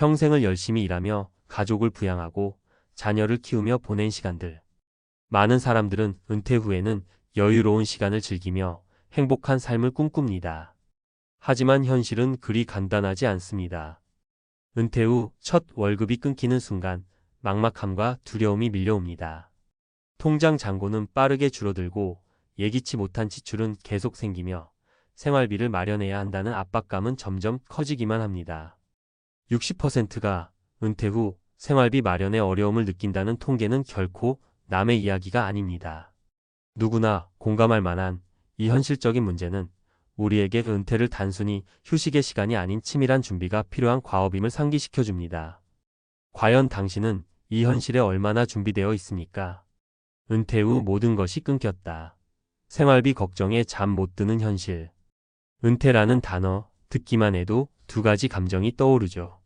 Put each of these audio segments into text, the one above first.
평생을 열심히 일하며 가족을 부양하고 자녀를 키우며 보낸 시간들. 많은 사람들은 은퇴 후에는 여유로운 시간을 즐기며 행복한 삶을 꿈꿉니다. 하지만 현실은 그리 간단하지 않습니다. 은퇴 후 첫 월급이 끊기는 순간 막막함과 두려움이 밀려옵니다. 통장 잔고는 빠르게 줄어들고 예기치 못한 지출은 계속 생기며 생활비를 마련해야 한다는 압박감은 점점 커지기만 합니다. 60%가 은퇴 후 생활비 마련에 어려움을 느낀다는 통계는 결코 남의 이야기가 아닙니다. 누구나 공감할 만한 이 현실적인 문제는 우리에게 은퇴를 단순히 휴식의 시간이 아닌 치밀한 준비가 필요한 과업임을 상기시켜 줍니다. 과연 당신은 이 현실에 얼마나 준비되어 있습니까? 은퇴 후 모든 것이 끊겼다. 생활비 걱정에 잠 못 드는 현실. 은퇴라는 단어 듣기만 해도 두 가지 감정이 떠오르죠.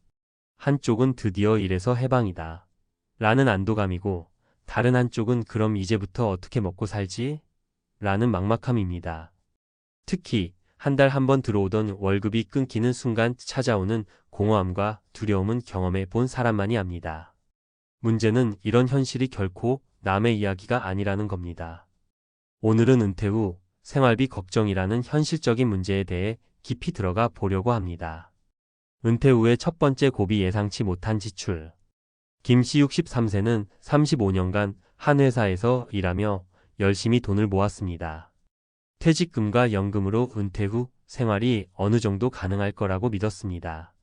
한쪽은 드디어 일에서 해방이다 라는 안도감이고, 다른 한쪽은 그럼 이제부터 어떻게 먹고 살지? 라는 막막함입니다. 특히 한 달 한 번 들어오던 월급이 끊기는 순간 찾아오는 공허함과 두려움은 경험해 본 사람만이 압니다. 문제는 이런 현실이 결코 남의 이야기가 아니라는 겁니다. 오늘은 은퇴 후 생활비 걱정이라는 현실적인 문제에 대해 깊이 들어가 보려고 합니다. 은퇴 후의 첫 번째 고비, 예상치 못한 지출. 김씨 63세는 35년간 한 회사에서 일하며 열심히 돈을 모았습니다. 퇴직금과 연금으로 은퇴 후 생활이 어느 정도 가능할 거라고 믿었습니다.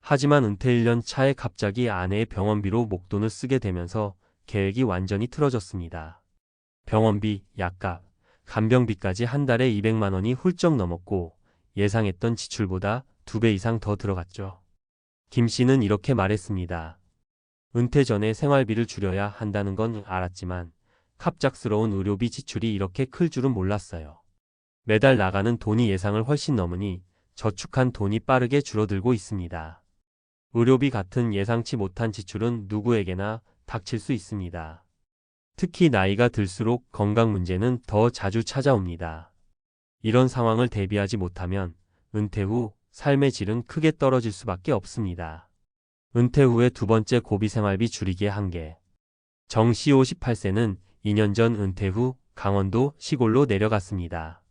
하지만 은퇴 1년 차에 갑자기 아내의 병원비로 목돈을 쓰게 되면서 계획이 완전히 틀어졌습니다. 병원비, 약값, 간병비까지 한 달에 200만 원이 훌쩍 넘었고 예상했던 지출보다 2배 이상 더 들어갔죠. 김 씨는 이렇게 말했습니다. 은퇴 전에 생활비를 줄여야 한다는 건 알았지만 갑작스러운 의료비 지출이 이렇게 클 줄은 몰랐어요. 매달 나가는 돈이 예상을 훨씬 넘으니 저축한 돈이 빠르게 줄어들고 있습니다. 의료비 같은 예상치 못한 지출은 누구에게나 닥칠 수 있습니다. 특히 나이가 들수록 건강 문제는 더 자주 찾아옵니다. 이런 상황을 대비하지 못하면 은퇴 후 삶의 질은 크게 떨어질 수밖에 없습니다. 은퇴 후의 두 번째 고비, 생활비 줄이기의 한계. 정 씨 58세는 2년 전 은퇴 후 강원도 시골로 내려갔습니다.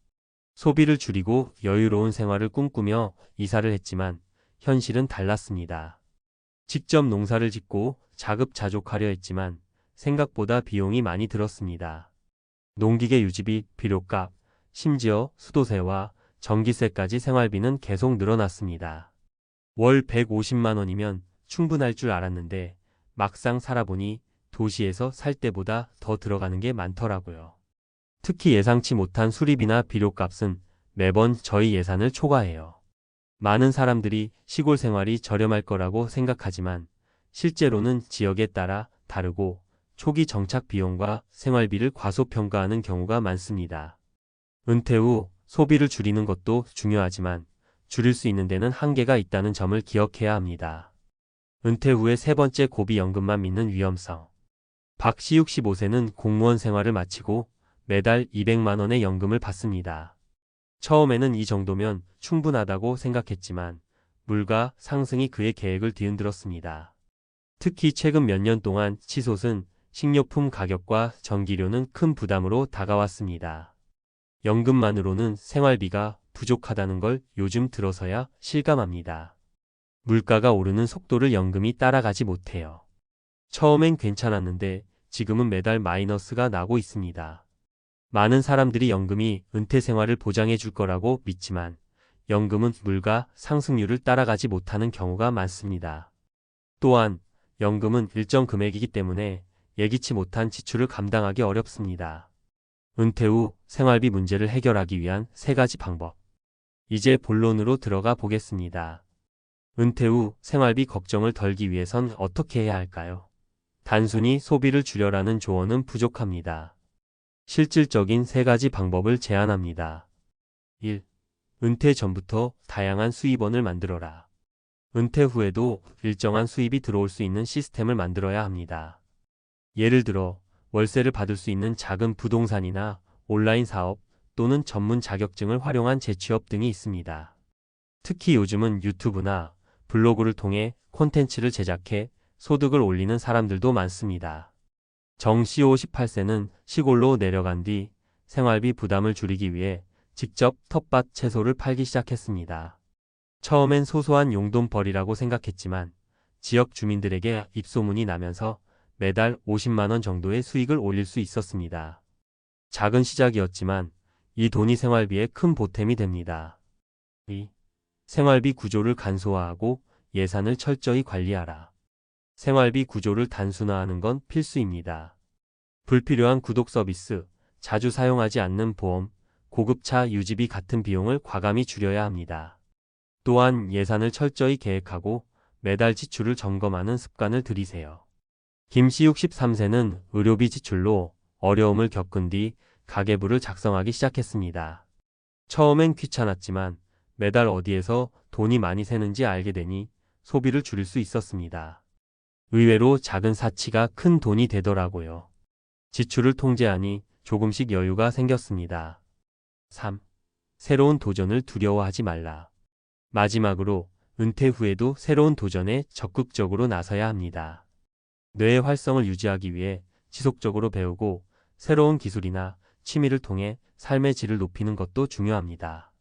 소비를 줄이고 여유로운 생활을 꿈꾸며 이사를 했지만 현실은 달랐습니다. 직접 농사를 짓고 자급자족하려 했지만 생각보다 비용이 많이 들었습니다. 농기계 유지비, 비료값, 심지어 수도세와 전기세까지 생활비는 계속 늘어났습니다. 월 150만 원이면 충분할 줄 알았는데 막상 살아보니 도시에서 살 때보다 더 들어가는 게 많더라고요. 특히 예상치 못한 수리비나 비료값은 매번 저희 예산을 초과해요. 많은 사람들이 시골 생활이 저렴할 거라고 생각하지만 실제로는 지역에 따라 다르고 초기 정착 비용과 생활비를 과소평가하는 경우가 많습니다. 은퇴 후 소비를 줄이는 것도 중요하지만 줄일 수 있는 데는 한계가 있다는 점을 기억해야 합니다. 은퇴 후의 세 번째 고비, 연금만 믿는 위험성. 박 씨 65세는 공무원 생활을 마치고 매달 200만 원의 연금을 받습니다. 처음에는 이 정도면 충분하다고 생각했지만 물가 상승이 그의 계획을 뒤흔들었습니다. 특히 최근 몇 년 동안 치솟은 식료품 가격과 전기료는 큰 부담으로 다가왔습니다. 연금만으로는 생활비가 부족하다는 걸 요즘 들어서야 실감합니다. 물가가 오르는 속도를 연금이 따라가지 못해요. 처음엔 괜찮았는데 지금은 매달 마이너스가 나고 있습니다. 많은 사람들이 연금이 은퇴 생활을 보장해 줄 거라고 믿지만 연금은 물가 상승률을 따라가지 못하는 경우가 많습니다. 또한 연금은 일정 금액이기 때문에 예기치 못한 지출을 감당하기 어렵습니다. 은퇴 후 생활비 문제를 해결하기 위한 세 가지 방법. 이제 본론으로 들어가 보겠습니다. 은퇴 후 생활비 걱정을 덜기 위해선 어떻게 해야 할까요? 단순히 소비를 줄여라는 조언은 부족합니다. 실질적인 세 가지 방법을 제안합니다. 1. 은퇴 전부터 다양한 수입원을 만들어라. 은퇴 후에도 일정한 수입이 들어올 수 있는 시스템을 만들어야 합니다. 예를 들어 월세를 받을 수 있는 작은 부동산이나 온라인 사업 또는 전문 자격증을 활용한 재취업 등이 있습니다. 특히 요즘은 유튜브나 블로그를 통해 콘텐츠를 제작해 소득을 올리는 사람들도 많습니다. 정CO 18세는 시골로 내려간 뒤 생활비 부담을 줄이기 위해 직접 텃밭 채소를 팔기 시작했습니다. 처음엔 소소한 용돈벌이라고 생각했지만 지역 주민들에게 입소문이 나면서 매달 50만 원 정도의 수익을 올릴 수 있었습니다. 작은 시작이었지만 이 돈이 생활비에 큰 보탬이 됩니다. 2. 생활비 구조를 간소화하고 예산을 철저히 관리하라. 생활비 구조를 단순화하는 건 필수입니다. 불필요한 구독 서비스, 자주 사용하지 않는 보험, 고급차 유지비 같은 비용을 과감히 줄여야 합니다. 또한 예산을 철저히 계획하고 매달 지출을 점검하는 습관을 들이세요. 김씨 63세는 의료비 지출로 어려움을 겪은 뒤 가계부를 작성하기 시작했습니다. 처음엔 귀찮았지만 매달 어디에서 돈이 많이 새는지 알게 되니 소비를 줄일 수 있었습니다. 의외로 작은 사치가 큰 돈이 되더라고요. 지출을 통제하니 조금씩 여유가 생겼습니다. 3. 새로운 도전을 두려워하지 말라. 마지막으로 은퇴 후에도 새로운 도전에 적극적으로 나서야 합니다. 뇌의 활성을 유지하기 위해 지속적으로 배우고 새로운 기술이나 취미를 통해 삶의 질을 높이는 것도 중요합니다.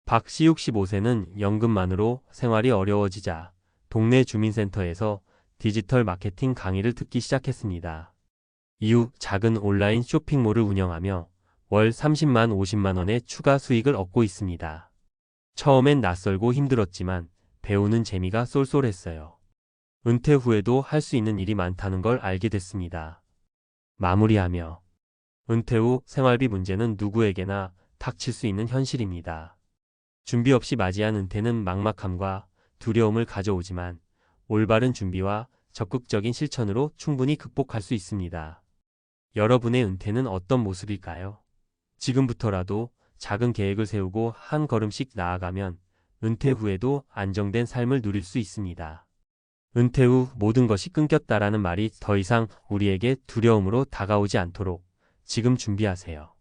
박씨 65세는 연금만으로 생활이 어려워지자 동네 주민센터에서 디지털 마케팅 강의를 듣기 시작했습니다. 이후 작은 온라인 쇼핑몰을 운영하며 월 30만 50만 원의 추가 수익을 얻고 있습니다. 처음엔 낯설고 힘들었지만 배우는 재미가 쏠쏠했어요. 은퇴 후에도 할 수 있는 일이 많다는 걸 알게 됐습니다. 마무리하며 은퇴 후 생활비 문제는 누구에게나 닥칠 수 있는 현실입니다. 준비 없이 맞이한 은퇴는 막막함과 두려움을 가져오지만 올바른 준비와 적극적인 실천으로 충분히 극복할 수 있습니다. 여러분의 은퇴는 어떤 모습일까요? 지금부터라도 작은 계획을 세우고 한 걸음씩 나아가면 은퇴 후에도 안정된 삶을 누릴 수 있습니다. 은퇴 후 모든 것이 끊겼다라는 말이 더 이상 우리에게 두려움으로 다가오지 않도록 지금 준비하세요.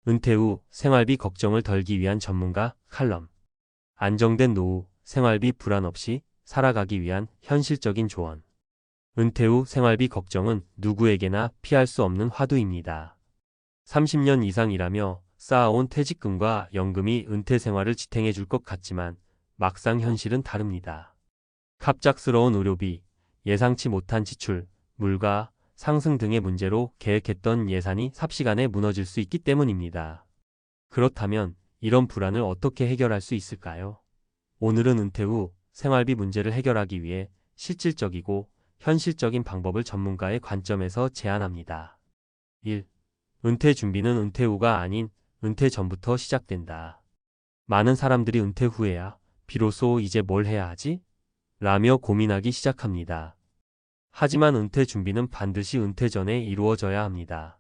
은퇴 후 생활비 걱정을 덜기 위한 전문가 칼럼. 안정된 노후, 생활비 불안 없이 살아가기 위한 현실적인 조언. 은퇴 후 생활비 걱정은 누구에게나 피할 수 없는 화두입니다. 30년 이상 일하며 쌓아온 퇴직금과 연금이 은퇴 생활을 지탱해 줄 것 같지만 막상 현실은 다릅니다. 갑작스러운 의료비, 예상치 못한 지출, 물가 상승 등의 문제로 계획했던 예산이 삽시간에 무너질 수 있기 때문입니다. 그렇다면 이런 불안을 어떻게 해결할 수 있을까요? 오늘은 은퇴 후 생활비 문제를 해결하기 위해 실질적이고 현실적인 방법을 전문가의 관점에서 제안합니다. 1. 은퇴 준비는 은퇴 후가 아닌 은퇴 전부터 시작된다. 많은 사람들이 은퇴 후에야 비로소 이제 뭘 해야 하지? 라며 고민하기 시작합니다. 하지만 은퇴 준비는 반드시 은퇴 전에 이루어져야 합니다.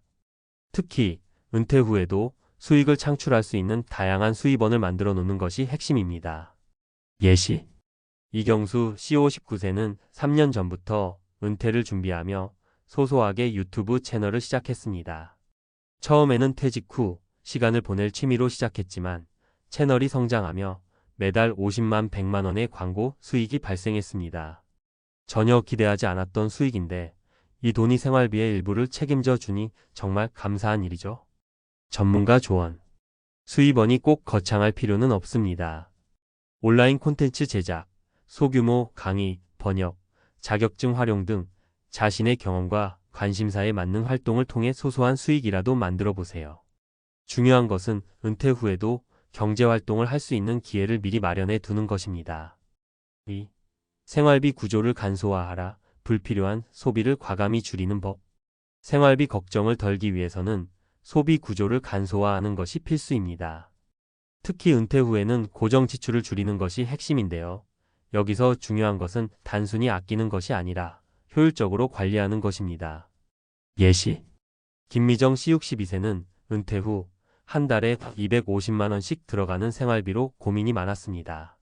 특히 은퇴 후에도 수익을 창출할 수 있는 다양한 수입원을 만들어 놓는 것이 핵심입니다. 예시. 이경수 CO 19세는 3년 전부터 은퇴를 준비하며 소소하게 유튜브 채널을 시작했습니다. 처음에는 퇴직 후 시간을 보낼 취미로 시작했지만 채널이 성장하며 매달 50만 100만 원의 광고 수익이 발생했습니다. 전혀 기대하지 않았던 수익인데 이 돈이 생활비의 일부를 책임져 주니 정말 감사한 일이죠. 전문가 조언. 수입원이 꼭 거창할 필요는 없습니다. 온라인 콘텐츠 제작, 소규모 강의, 번역, 자격증 활용 등 자신의 경험과 관심사에 맞는 활동을 통해 소소한 수익이라도 만들어 보세요. 중요한 것은 은퇴 후에도 경제활동을 할 수 있는 기회를 미리 마련해 두는 것입니다. 2. 생활비 구조를 간소화하라. 불필요한 소비를 과감히 줄이는 법. 생활비 걱정을 덜기 위해서는 소비 구조를 간소화하는 것이 필수입니다. 특히 은퇴 후에는 고정 지출을 줄이는 것이 핵심인데요. 여기서 중요한 것은 단순히 아끼는 것이 아니라 효율적으로 관리하는 것입니다. 예시. 김미정 씨 62세는 은퇴 후 한 달에 250만 원씩 들어가는 생활비로 고민이 많았습니다.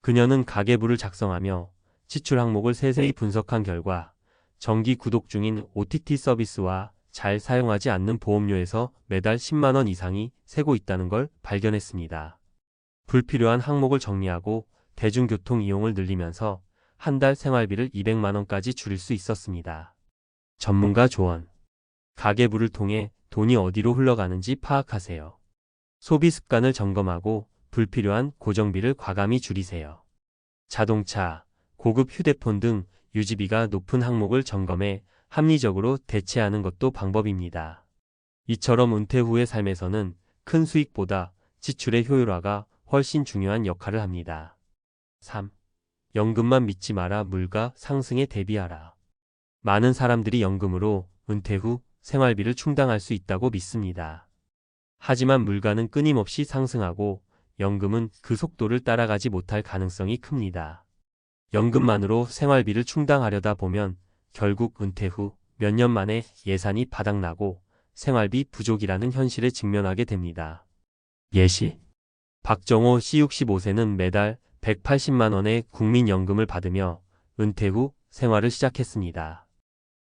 그녀는 가계부를 작성하며 지출 항목을 세세히 분석한 결과 정기 구독 중인 OTT 서비스와 잘 사용하지 않는 보험료에서 매달 10만 원 이상이 새고 있다는 걸 발견했습니다. 불필요한 항목을 정리하고 대중교통 이용을 늘리면서 한 달 생활비를 200만 원까지 줄일 수 있었습니다. 전문가 조언. 가계부를 통해 돈이 어디로 흘러가는지 파악하세요. 소비 습관을 점검하고 불필요한 고정비를 과감히 줄이세요. 자동차, 고급 휴대폰 등 유지비가 높은 항목을 점검해 합리적으로 대체하는 것도 방법입니다. 이처럼 은퇴 후의 삶에서는 큰 수익보다 지출의 효율화가 훨씬 중요한 역할을 합니다. 3. 연금만 믿지 마라. 물가 상승에 대비하라. 많은 사람들이 연금으로 은퇴 후 생활비를 충당할 수 있다고 믿습니다. 하지만 물가는 끊임없이 상승하고 연금은 그 속도를 따라가지 못할 가능성이 큽니다. 연금만으로 생활비를 충당하려다 보면 결국 은퇴 후 몇 년 만에 예산이 바닥나고 생활비 부족이라는 현실에 직면하게 됩니다. 예시. 박정호 씨 65세는 매달 180만 원의 국민연금을 받으며 은퇴 후 생활을 시작했습니다.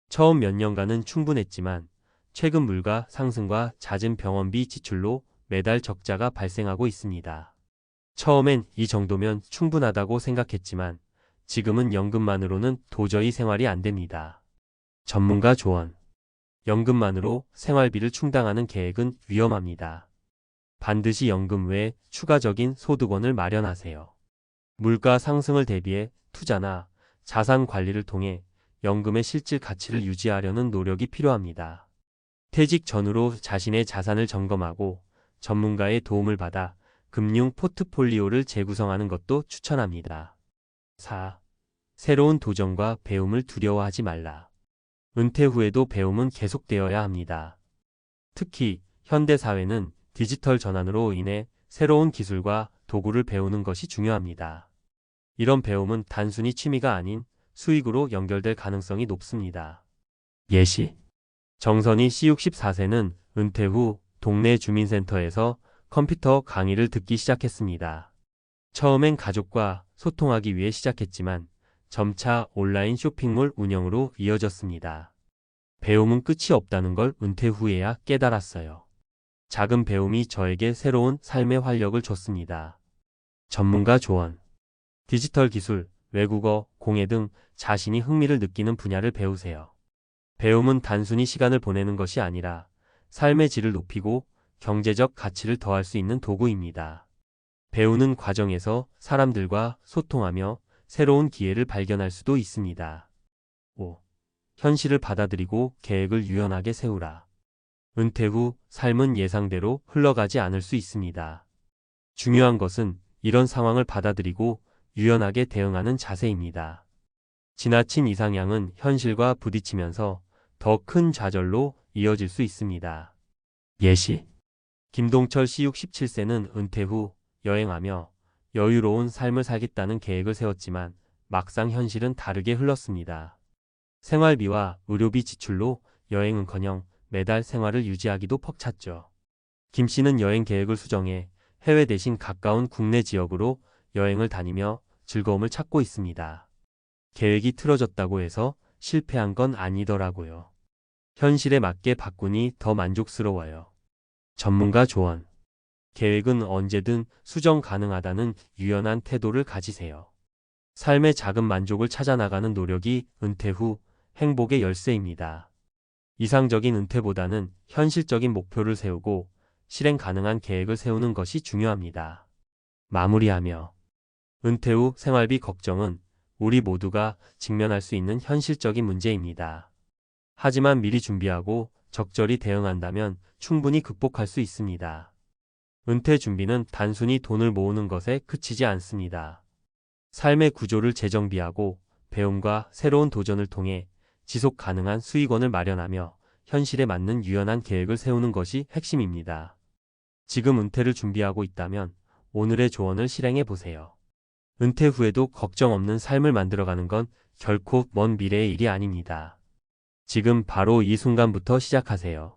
처음 몇 년간은 충분했지만 최근 물가 상승과 잦은 병원비 지출로 매달 적자가 발생하고 있습니다. 처음엔 이 정도면 충분하다고 생각했지만 지금은 연금만으로는 도저히 생활이 안 됩니다. 전문가 조언. 연금만으로 생활비를 충당하는 계획은 위험합니다. 반드시 연금 외에 추가적인 소득원을 마련하세요. 물가 상승을 대비해 투자나 자산 관리를 통해 연금의 실질 가치를 유지하려는 노력이 필요합니다. 퇴직 전후로 자신의 자산을 점검하고 전문가의 도움을 받아 금융 포트폴리오를 재구성하는 것도 추천합니다. 4. 새로운 도전과 배움을 두려워하지 말라. 은퇴 후에도 배움은 계속되어야 합니다. 특히 현대 사회는 디지털 전환으로 인해 새로운 기술과 도구를 배우는 것이 중요합니다. 이런 배움은 단순히 취미가 아닌 수익으로 연결될 가능성이 높습니다. 예시. 정선희 씨 64세는 은퇴 후 동네 주민센터에서 컴퓨터 강의를 듣기 시작했습니다. 처음엔 가족과 소통하기 위해 시작했지만 점차 온라인 쇼핑몰 운영으로 이어졌습니다. 배움은 끝이 없다는 걸 은퇴 후에야 깨달았어요. 작은 배움이 저에게 새로운 삶의 활력을 줬습니다. 전문가 조언. 디지털 기술, 외국어, 공예 등 자신이 흥미를 느끼는 분야를 배우세요. 배움은 단순히 시간을 보내는 것이 아니라 삶의 질을 높이고 경제적 가치를 더할 수 있는 도구입니다. 배우는 과정에서 사람들과 소통하며 새로운 기회를 발견할 수도 있습니다. 5. 현실을 받아들이고 계획을 유연하게 세우라. 은퇴 후 삶은 예상대로 흘러가지 않을 수 있습니다. 중요한 것은 이런 상황을 받아들이고 유연하게 대응하는 자세입니다. 지나친 이상향은 현실과 부딪히면서 더 큰 좌절로 이어질 수 있습니다. 예시. 김동철 씨 67세는 은퇴 후 여행하며 여유로운 삶을 살겠다는 계획을 세웠지만 막상 현실은 다르게 흘렀습니다. 생활비와 의료비 지출로 여행은커녕 매달 생활을 유지하기도 벅찼죠. 김 씨는 여행 계획을 수정해 해외 대신 가까운 국내 지역으로 여행을 다니며 즐거움을 찾고 있습니다. 계획이 틀어졌다고 해서 실패한 건 아니더라고요. 현실에 맞게 바꾸니 더 만족스러워요. 전문가 조언. 계획은 언제든 수정 가능하다는 유연한 태도를 가지세요. 삶의 작은 만족을 찾아나가는 노력이 은퇴 후 행복의 열쇠입니다. 이상적인 은퇴보다는 현실적인 목표를 세우고 실행 가능한 계획을 세우는 것이 중요합니다. 마무리하며 은퇴 후 생활비 걱정은 우리 모두가 직면할 수 있는 현실적인 문제입니다. 하지만 미리 준비하고 적절히 대응한다면 충분히 극복할 수 있습니다. 은퇴 준비는 단순히 돈을 모으는 것에 그치지 않습니다. 삶의 구조를 재정비하고 배움과 새로운 도전을 통해 지속 가능한 수익원을 마련하며 현실에 맞는 유연한 계획을 세우는 것이 핵심입니다. 지금 은퇴를 준비하고 있다면 오늘의 조언을 실행해 보세요. 은퇴 후에도 걱정 없는 삶을 만들어가는 건 결코 먼 미래의 일이 아닙니다. 지금 바로 이 순간부터 시작하세요.